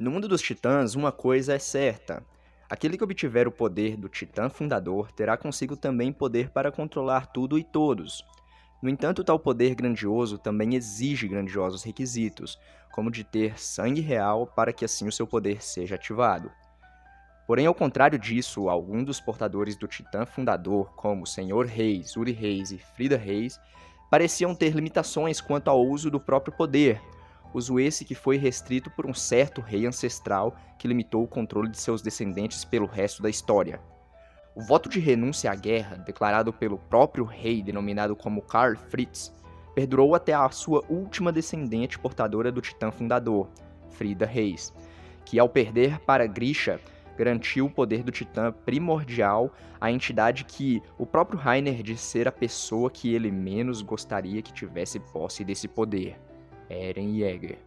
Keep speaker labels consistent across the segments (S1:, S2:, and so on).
S1: No mundo dos titãs, uma coisa é certa. Aquele que obtiver o poder do titã fundador terá consigo também poder para controlar tudo e todos. No entanto, tal poder grandioso também exige grandiosos requisitos, como de ter sangue real para que assim o seu poder seja ativado. Porém, ao contrário disso, alguns dos portadores do titã fundador, como o Senhor Reis, Uri Reis e Frida Reis, pareciam ter limitações quanto ao uso do próprio poder, uso esse que foi restrito por um certo rei ancestral que limitou o controle de seus descendentes pelo resto da história. O voto de renúncia à guerra, declarado pelo próprio rei, denominado como Karl Fritz, perdurou até a sua última descendente portadora do titã fundador, Frida Reis, que ao perder para Grisha, garantiu o poder do titã primordial à entidade que o próprio Rainer diz ser a pessoa que ele menos gostaria que tivesse posse desse poder, Eren Yeager.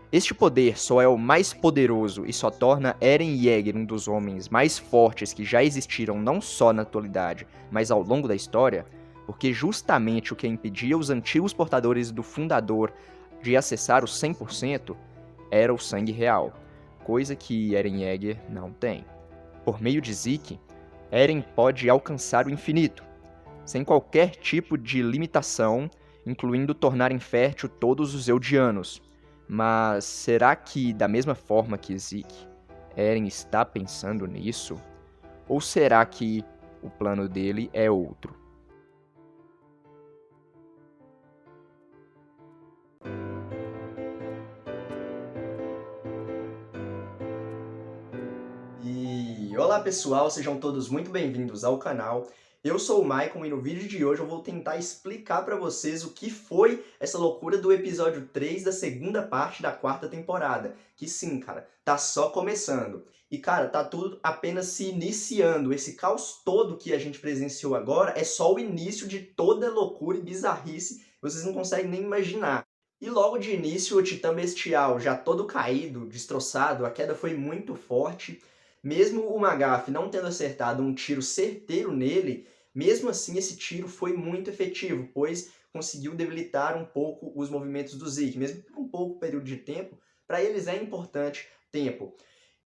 S1: Este poder só é o mais poderoso e só torna Eren Yeager um dos homens mais fortes que já existiram não só na atualidade, mas ao longo da história, porque justamente o que impedia os antigos portadores do Fundador de acessar o 100% era o sangue real, coisa que Eren Yeager não tem. Por meio de Zeke, Eren pode alcançar o infinito, sem qualquer tipo de limitação, incluindo tornar infértil todos os Eldianos. Mas será que, da mesma forma que Zeke, Eren está pensando nisso? Ou será que o plano dele é outro? E olá pessoal, sejam todos muito bem-vindos ao canal. Eu sou o Maicon e no vídeo de hoje eu vou tentar explicar para vocês o que foi essa loucura do episódio 3 da segunda parte da quarta temporada. Que sim, cara, tá só começando. E cara, tá tudo apenas se iniciando. Esse caos todo que a gente presenciou agora é só o início de toda loucura e bizarrice que vocês não conseguem nem imaginar. E logo de início o Titã Bestial já todo caído, destroçado, a queda foi muito forte. Mesmo o Magath não tendo acertado um tiro certeiro nele, mesmo assim esse tiro foi muito efetivo, pois conseguiu debilitar um pouco os movimentos do Zeke, mesmo por um pouco período de tempo, para eles é importante tempo.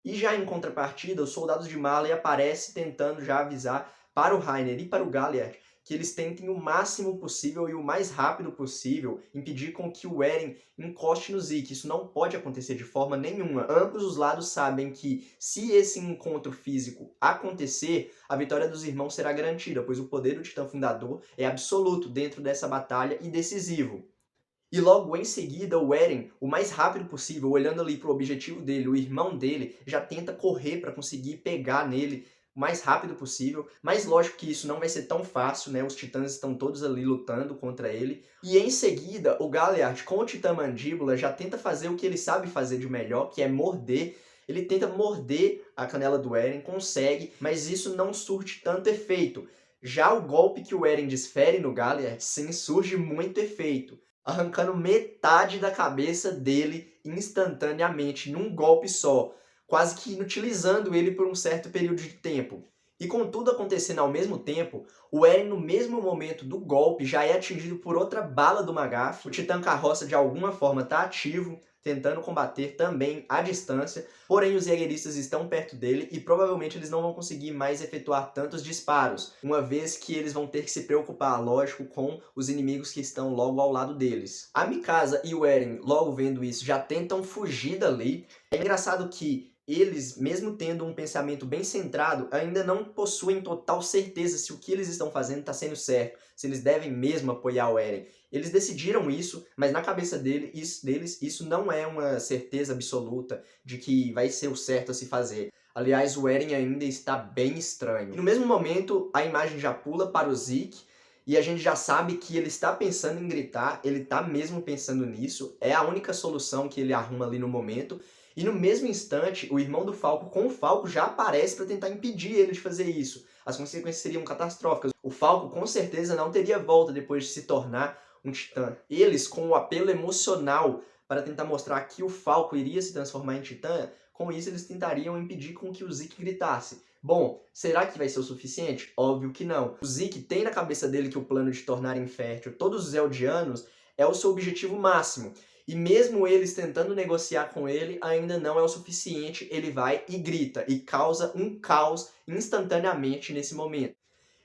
S1: E já em contrapartida, os soldados de Marley aparecem tentando já avisar para o Reiner e para o Galliard que eles tentem o máximo possível e o mais rápido possível impedir com que o Eren encoste no Zeke. Isso não pode acontecer de forma nenhuma. Ambos os lados sabem que se esse encontro físico acontecer, a vitória dos irmãos será garantida, pois o poder do Titã Fundador é absoluto dentro dessa batalha e decisivo. E logo em seguida, o Eren, o mais rápido possível, olhando ali para o objetivo dele, o irmão dele, já tenta correr para conseguir pegar nele o mais rápido possível. Mas lógico que isso não vai ser tão fácil, né? Os titãs estão todos ali lutando contra ele. E em seguida, o Galliard, com o Titã Mandíbula, já tenta fazer o que ele sabe fazer de melhor, que é morder. Ele tenta morder a canela do Eren, consegue, mas isso não surte tanto efeito. Já o golpe que o Eren desfere no Galliard, sim, surge muito efeito, arrancando metade da cabeça dele instantaneamente, num golpe só, quase que inutilizando ele por um certo período de tempo. E com tudo acontecendo ao mesmo tempo, o Eren no mesmo momento do golpe já é atingido por outra bala do Magath. O Titã Carroça de alguma forma está ativo, tentando combater também à distância, porém os Jägeristas estão perto dele e provavelmente eles não vão conseguir mais efetuar tantos disparos, uma vez que eles vão ter que se preocupar, lógico, com os inimigos que estão logo ao lado deles. A Mikasa e o Eren, logo vendo isso, já tentam fugir dali. É engraçado que eles, mesmo tendo um pensamento bem centrado, ainda não possuem total certeza se o que eles estão fazendo está sendo certo, se eles devem mesmo apoiar o Eren. Eles decidiram isso, mas na cabeça deles isso não é uma certeza absoluta de que vai ser o certo a se fazer. Aliás, o Eren ainda está bem estranho. E no mesmo momento, a imagem já pula para o Zeke, e a gente já sabe que ele está pensando em gritar, ele está mesmo pensando nisso, é a única solução que ele arruma ali no momento. E no mesmo instante, o irmão do Falco com o Falco já aparece para tentar impedir ele de fazer isso. As consequências seriam catastróficas. O Falco com certeza não teria volta depois de se tornar um titã. Eles, com o apelo emocional para tentar mostrar que o Falco iria se transformar em titã, com isso eles tentariam impedir com que o Zeke gritasse. Bom, será que vai ser o suficiente? Óbvio que não. O Zeke tem na cabeça dele que o plano de tornar infértil todos os Eldianos é o seu objetivo máximo. E mesmo eles tentando negociar com ele, ainda não é o suficiente, ele vai e grita, e causa um caos instantaneamente nesse momento.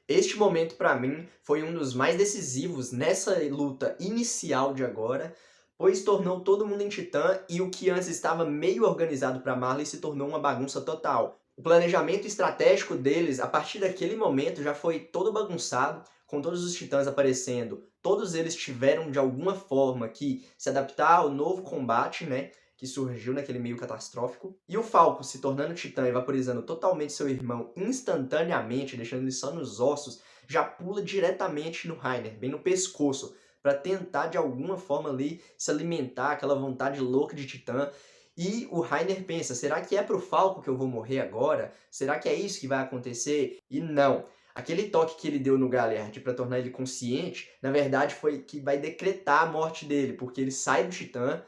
S1: Este momento, para mim, foi um dos mais decisivos nessa luta inicial de agora, pois tornou todo mundo em Titã e o que antes estava meio organizado para Marley se tornou uma bagunça total. O planejamento estratégico deles, a partir daquele momento, já foi todo bagunçado, com todos os titãs aparecendo. Todos eles tiveram, de alguma forma, que se adaptar ao novo combate, né? Que surgiu naquele meio catastrófico. E o Falco se tornando titã e vaporizando totalmente seu irmão instantaneamente, deixando ele só nos ossos, já pula diretamente no Reiner, bem no pescoço, para tentar de alguma forma ali se alimentar, aquela vontade louca de titã. E o Reiner pensa, será que é pro Falco que eu vou morrer agora? Será que é isso que vai acontecer? E não. Aquele toque que ele deu no Galliard para tornar ele consciente, na verdade foi que vai decretar a morte dele, porque ele sai do titã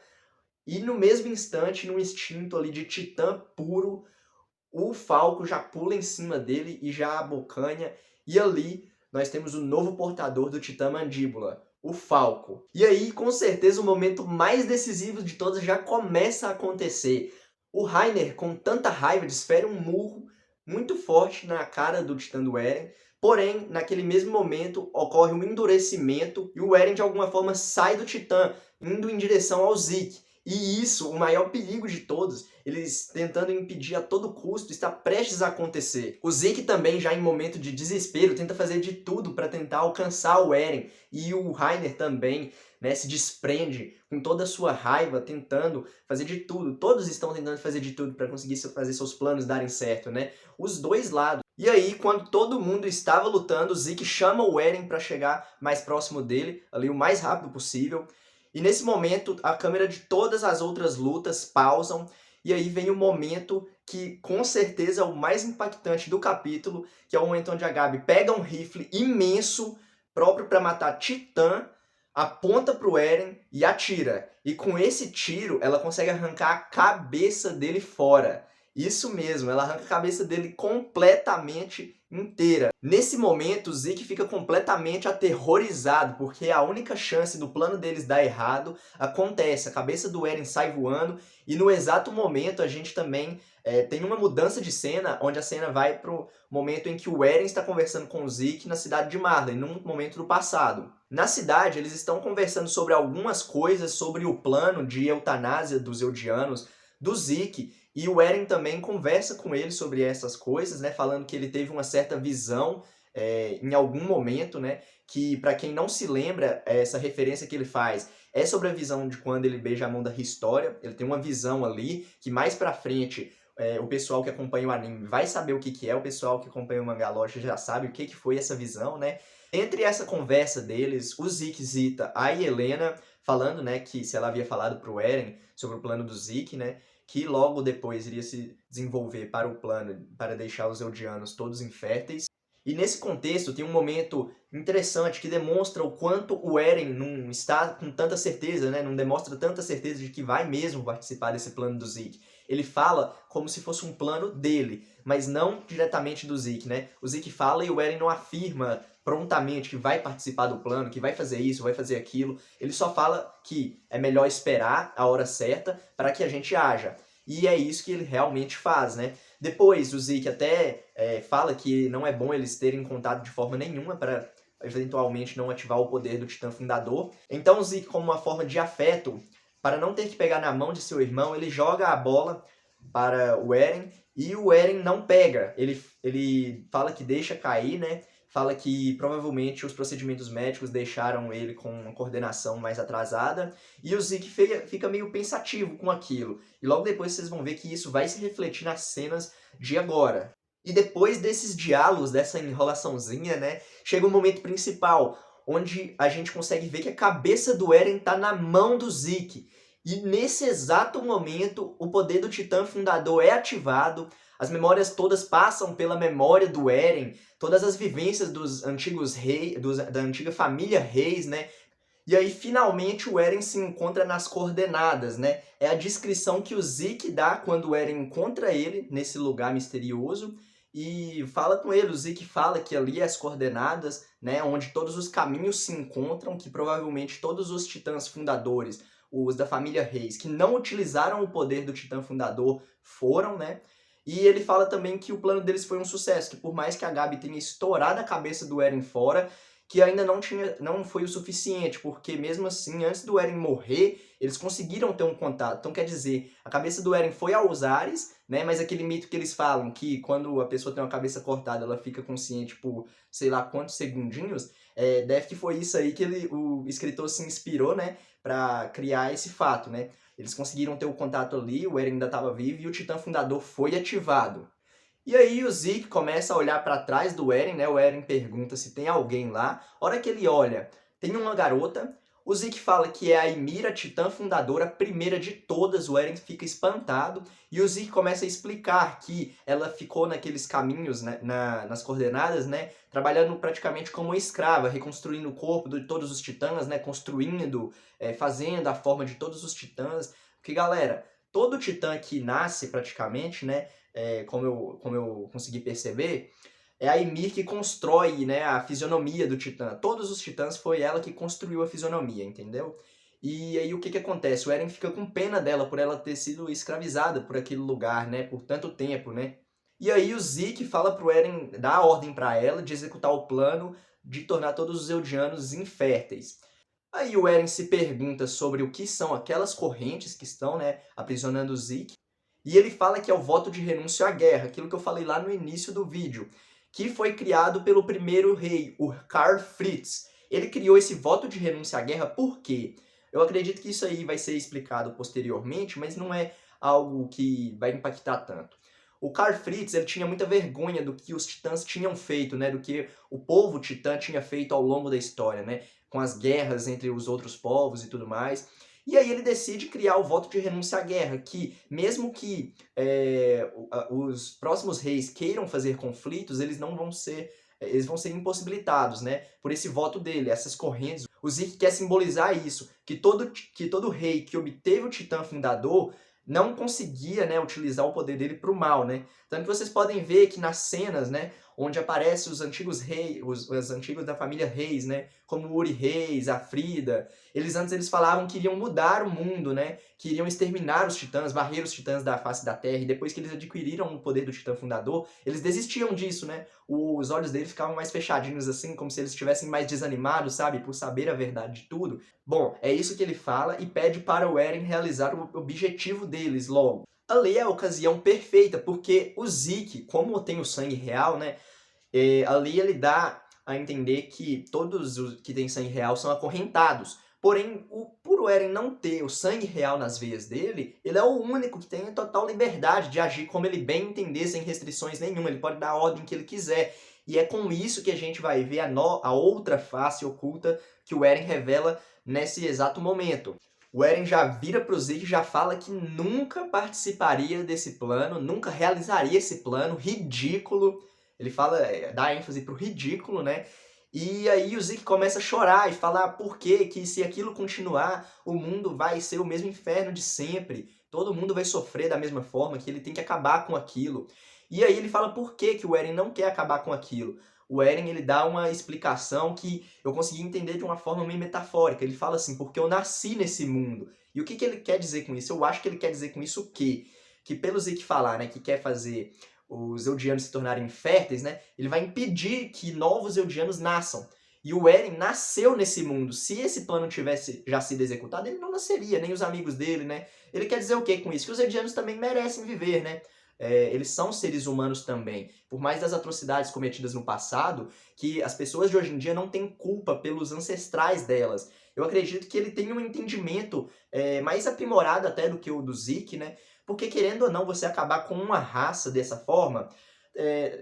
S1: e no mesmo instante, num instinto ali de titã puro, o Falco já pula em cima dele e já abocanha. E ali nós temos o novo portador do Titã Mandíbula, o Falco. E aí, com certeza, o momento mais decisivo de todos já começa a acontecer. O Reiner, com tanta raiva, desfere um murro muito forte na cara do Titã do Eren. Porém, naquele mesmo momento, ocorre um endurecimento e o Eren, de alguma forma, sai do Titã, indo em direção ao Zeke. E isso, o maior perigo de todos, eles tentando impedir a todo custo, está prestes a acontecer. O Zeke também, já em momento de desespero, tenta fazer de tudo para tentar alcançar o Eren. E o Reiner também, né, se desprende com toda a sua raiva, tentando fazer de tudo. Todos estão tentando fazer de tudo para conseguir fazer seus planos darem certo, né? Os dois lados. E aí, quando todo mundo estava lutando, o Zeke chama o Eren para chegar mais próximo dele, ali o mais rápido possível. E nesse momento, a câmera de todas as outras lutas pausam, e aí vem o momento que com certeza é o mais impactante do capítulo, que é o momento onde a Gabi pega um rifle imenso, próprio para matar Titã, aponta pro Eren e atira. E com esse tiro, ela consegue arrancar a cabeça dele fora. Isso mesmo, ela arranca a cabeça dele completamente inteira. Nesse momento, o Zeke fica completamente aterrorizado, porque a única chance do plano deles dar errado acontece. A cabeça do Eren sai voando e no exato momento a gente também tem uma mudança de cena, onde a cena vai pro momento em que o Eren está conversando com o Zeke na cidade de Marley, num momento do passado. Na cidade, eles estão conversando sobre algumas coisas, sobre o plano de eutanásia dos Eldianos, do Zeke, e o Eren também conversa com ele sobre essas coisas, né, falando que ele teve uma certa visão em algum momento, né, que para quem não se lembra, essa referência que ele faz é sobre a visão de quando ele beija a mão da História. Ele tem uma visão ali que mais pra frente o pessoal que acompanha o anime vai saber o que que é, o pessoal que acompanha o Mangaloja já sabe o que que foi essa visão, né. Entre essa conversa deles, o Zeke cita a Helena falando, né, que se ela havia falado pro Eren sobre o plano do Zeke, né, que logo depois iria se desenvolver para o plano para deixar os Eldianos todos inférteis. E nesse contexto tem um momento interessante que demonstra o quanto o Eren não está com tanta certeza, né? Não demonstra tanta certeza de que vai mesmo participar desse plano do Zeke. Ele fala como se fosse um plano dele, mas não diretamente do Zeke, né? O Zeke fala e o Eren não afirma prontamente que vai participar do plano, que vai fazer isso, vai fazer aquilo. Ele só fala que é melhor esperar a hora certa para que a gente haja. E é isso que ele realmente faz, né? Depois, o Zeke até fala que não é bom eles terem contato de forma nenhuma para eventualmente não ativar o poder do Titã Fundador. Então o Zeke, como uma forma de afeto, para não ter que pegar na mão de seu irmão, ele joga a bola para o Eren e o Eren não pega. Ele fala que deixa cair, né? Fala que provavelmente os procedimentos médicos deixaram ele com uma coordenação mais atrasada, e o Zeke fica meio pensativo com aquilo. E logo depois vocês vão ver que isso vai se refletir nas cenas de agora. E depois desses diálogos, dessa enrolaçãozinha, né, chega o momento principal, onde a gente consegue ver que a cabeça do Eren tá na mão do Zeke. E nesse exato momento, o poder do Titã Fundador é ativado, as memórias todas passam pela memória do Eren, todas as vivências dos antigos reis, da antiga família reis, né? E aí, finalmente, o Eren se encontra nas coordenadas, né? É a descrição que o Zeke dá quando o Eren encontra ele nesse lugar misterioso e fala com ele. O Zeke fala que ali é as coordenadas, né? Onde todos os caminhos se encontram, que provavelmente todos os titãs fundadores, os da família Reis, que não utilizaram o poder do Titã Fundador foram, né? E ele fala também que o plano deles foi um sucesso, que por mais que a Gabi tenha estourado a cabeça do Eren fora, que ainda não foi o suficiente, porque mesmo assim, antes do Eren morrer, eles conseguiram ter um contato. Então quer dizer, a cabeça do Eren foi aos ares, né? Mas aquele mito que eles falam, que quando a pessoa tem uma cabeça cortada, ela fica consciente por sei lá quantos segundinhos, deve que foi isso aí que o escritor se inspirou, né? Pra criar esse fato, né? Eles conseguiram ter o contato ali, o Eren ainda estava vivo e o Titã Fundador foi ativado. E aí o Zeke começa a olhar para trás do Eren, né? O Eren pergunta se tem alguém lá. A hora que ele olha, tem uma garota. O Zeke fala que é a Ymira, Titã Fundadora, a primeira de todas. O Eren fica espantado. E o Zeke começa a explicar que ela ficou naqueles caminhos, né, nas coordenadas, né? Trabalhando praticamente como escrava, reconstruindo o corpo de todos os titãs, né? Construindo, fazendo a forma de todos os titãs. Porque, galera, todo titã que nasce praticamente, né? Como eu consegui perceber, é a Ymir que constrói, né, a fisionomia do Titã. Todos os Titãs foi ela que construiu a fisionomia, entendeu? E aí o que acontece? O Eren fica com pena dela por ela ter sido escravizada por aquele lugar, né, por tanto tempo, né? E aí o Zeke fala pro Eren, dá a ordem para ela de executar o plano de tornar todos os Eldianos inférteis. Aí o Eren se pergunta sobre o que são aquelas correntes que estão, né, aprisionando o Zeke. E ele fala que é o voto de renúncia à guerra, aquilo que eu falei lá no início do vídeo, que foi criado pelo primeiro rei, o Karl Fritz. Ele criou esse voto de renúncia à guerra por quê? Eu acredito que isso aí vai ser explicado posteriormente, mas não é algo que vai impactar tanto. O Karl Fritz, ele tinha muita vergonha do que os titãs tinham feito, né, do que o povo titã tinha feito ao longo da história, né, com as guerras entre os outros povos e tudo mais. E aí ele decide criar o voto de renúncia à guerra, que mesmo que os próximos reis queiram fazer conflitos, eles não vão ser, eles vão ser impossibilitados, né, por esse voto dele, essas correntes. O Zeke quer simbolizar isso, que todo rei que obteve o Titã Fundador não conseguia, né, utilizar o poder dele para o mal, né? Tanto que vocês podem ver que nas cenas, né, onde aparecem os antigos reis, os antigos da família Reis, né, como o Uri Reis, a Frida, eles falavam que iriam mudar o mundo, né, que iriam exterminar os titãs, varrer os titãs da face da terra, e depois que eles adquiriram o poder do Titã Fundador, eles desistiam disso, né? Os olhos deles ficavam mais fechadinhos assim, como se eles estivessem mais desanimados, sabe, por saber a verdade de tudo. Bom, é isso que ele fala e pede para o Eren realizar o objetivo deles logo. Ali é a ocasião perfeita, porque o Zeke, como tem o sangue real, né, ali ele dá a entender que todos os que têm sangue real são acorrentados. Porém, por o Eren não ter o sangue real nas veias dele, ele é o único que tem a total liberdade de agir como ele bem entender, sem restrições nenhuma. Ele pode dar a ordem que ele quiser. E é com isso que a gente vai ver a outra face oculta que o Eren revela nesse exato momento. O Eren já vira pro Zeke e já fala que nunca participaria desse plano, nunca realizaria esse plano ridículo. Ele fala, dá ênfase pro ridículo, né? E aí o Zeke começa a chorar e falar por quê? Que se aquilo continuar, o mundo vai ser o mesmo inferno de sempre. Todo mundo vai sofrer da mesma forma, que ele tem que acabar com aquilo. E aí ele fala por que o Eren não quer acabar com aquilo. O Eren, ele dá uma explicação que eu consegui entender de uma forma meio metafórica. Ele fala assim, porque eu nasci nesse mundo. E o que ele quer dizer com isso? Eu acho que ele quer dizer com isso o quê? Que pelo Zeke falar, né, que quer fazer os Eldianos se tornarem férteis, né, ele vai impedir que novos Eldianos nasçam. E o Eren nasceu nesse mundo. Se esse plano tivesse já sido executado, ele não nasceria, nem os amigos dele, né? Ele quer dizer o quê com isso? Que os Eldianos também merecem viver, né? Eles são seres humanos também. Por mais das atrocidades cometidas no passado, que as pessoas de hoje em dia não têm culpa pelos ancestrais delas. Eu acredito que ele tem um entendimento mais aprimorado até do que o do Zeke, né? Porque, querendo ou não, você acabar com uma raça dessa forma,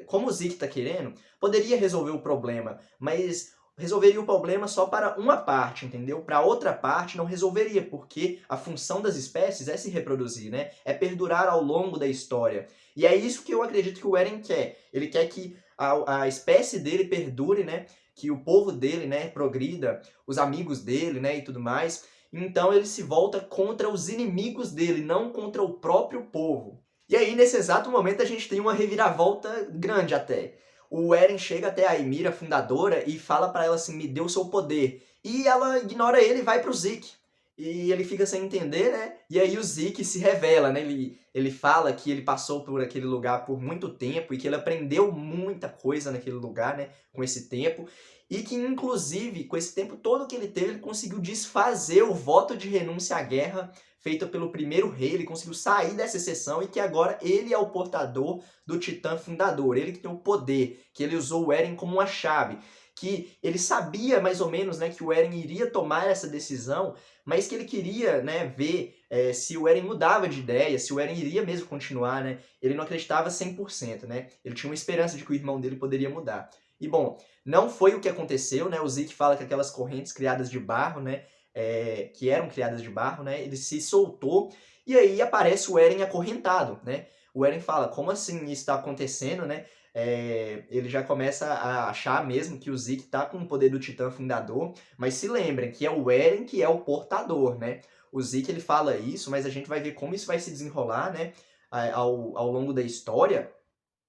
S1: como o Zeke está querendo, poderia resolver o problema, mas resolveria o problema só para uma parte, entendeu? Para outra parte não resolveria, porque a função das espécies é se reproduzir, né? É perdurar ao longo da história. E é isso que eu acredito que o Eren quer. Ele quer que a espécie dele perdure, né? Que o povo dele, né, progrida, os amigos dele, né, e tudo mais. Então ele se volta contra os inimigos dele, não contra o próprio povo. E aí, nesse exato momento, a gente tem uma reviravolta grande até. O Eren chega até a Ymir, a fundadora, e fala pra ela assim, me dê o seu poder. E ela ignora ele e vai pro Zeke. E ele fica sem entender, né? E aí o Zeke se revela, né? Ele fala que ele passou por aquele lugar por muito tempo e que ele aprendeu muita coisa naquele lugar, né? Com esse tempo. E que, inclusive, com esse tempo todo que ele teve, ele conseguiu desfazer o voto de renúncia à guerra feito pelo primeiro rei. Ele conseguiu sair dessa exceção e que agora ele é o portador do Titã Fundador. Ele que tem o poder, que ele usou o Eren como uma chave. Que ele sabia mais ou menos, né, que o Eren iria tomar essa decisão, mas que ele queria, né, ver se o Eren mudava de ideia, se o Eren iria mesmo continuar, né? Ele não acreditava 100%, né? Ele tinha uma esperança de que o irmão dele poderia mudar. E bom, não foi o que aconteceu, né? O Zeke fala que aquelas correntes criadas de barro, né, que eram criadas de barro, né, ele se soltou e aí aparece o Eren acorrentado, né? O Eren fala, como assim isso está acontecendo, né? Ele já começa a achar mesmo que o Zeke tá com o poder do Titã Fundador, mas se lembrem que é o Eren que é o portador, né? O Zeke ele fala isso, mas a gente vai ver como isso vai se desenrolar, né? Ao longo da história,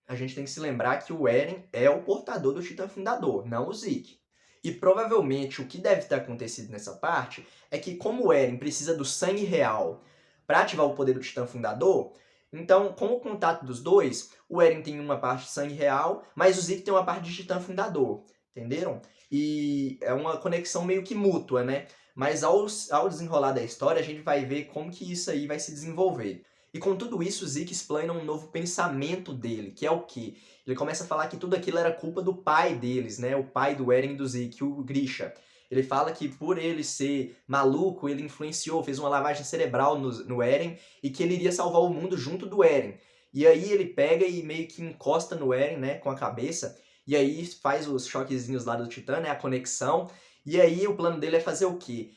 S1: a gente tem que se lembrar que o Eren é o portador do Titã Fundador, não o Zeke. E provavelmente o que deve ter acontecido nessa parte é que como o Eren precisa do sangue real para ativar o poder do Titã Fundador, então com o contato dos dois, o Eren tem uma parte de sangue real, mas o Zeke tem uma parte de Titã Fundador, entenderam? E é uma conexão meio que mútua, né? Mas ao desenrolar da história, a gente vai ver como que isso aí vai se desenvolver. E com tudo isso, o Zeke explana um novo pensamento dele, que é o quê? Ele começa a falar que tudo aquilo era culpa do pai deles, né? O pai do Eren e do Zeke, o Grisha. Ele fala que por ele ser maluco, ele influenciou, fez uma lavagem cerebral no Eren e que ele iria salvar o mundo junto do Eren. E aí ele pega e meio que encosta no Eren, né, com a cabeça, e aí faz os choquezinhos lá do Titã, né, a conexão. E aí o plano dele é fazer o quê?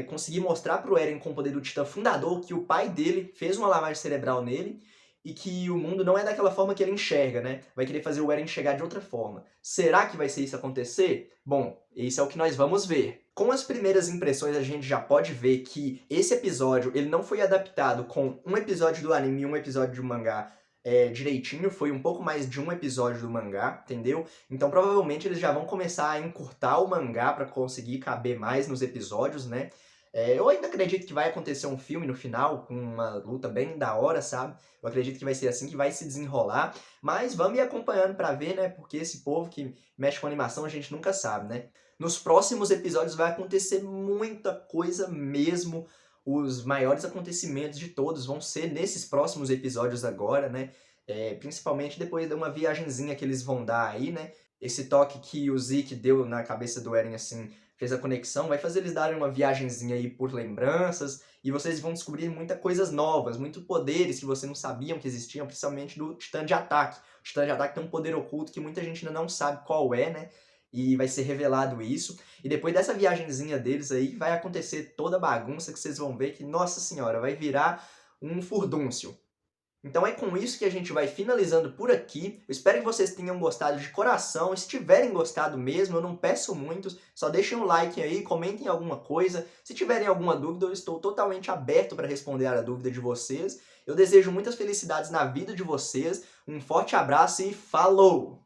S1: Conseguir mostrar pro Eren com o poder do Titã Fundador que o pai dele fez uma lavagem cerebral nele e que o mundo não é daquela forma que ele enxerga, né? Vai querer fazer o Eren enxergar de outra forma. Será que vai ser isso acontecer? Bom, isso é o que nós vamos ver. Com as primeiras impressões, a gente já pode ver que esse episódio ele não foi adaptado com um episódio do anime e um episódio do mangá direitinho, foi um pouco mais de um episódio do mangá, entendeu? Então provavelmente eles já vão começar a encurtar o mangá para conseguir caber mais nos episódios, né? Eu ainda acredito que vai acontecer um filme no final, com uma luta bem da hora, sabe? Eu acredito que vai ser assim que vai se desenrolar, mas vamos ir acompanhando para ver, né? Porque esse povo que mexe com animação a gente nunca sabe, né? Nos próximos episódios vai acontecer muita coisa mesmo. Os maiores acontecimentos de todos vão ser nesses próximos episódios agora, né? Principalmente depois de uma viagenzinha que eles vão dar aí, né? Esse toque que o Zeke deu na cabeça do Eren, assim, fez a conexão, vai fazer eles darem uma viagenzinha aí por lembranças, e vocês vão descobrir muitas coisas novas, muitos poderes que vocês não sabiam que existiam, principalmente do Titã de Ataque. O Titã de Ataque tem um poder oculto que muita gente ainda não sabe qual é, né? E vai ser revelado isso. E depois dessa viagenzinha deles aí, vai acontecer toda a bagunça que vocês vão ver que, nossa senhora, vai virar um furdúncio. Então é com isso que a gente vai finalizando por aqui. Eu espero que vocês tenham gostado de coração. E se tiverem gostado mesmo, eu não peço muito, só deixem um like aí, comentem alguma coisa. Se tiverem alguma dúvida, eu estou totalmente aberto para responder a dúvida de vocês. Eu desejo muitas felicidades na vida de vocês. Um forte abraço e falou!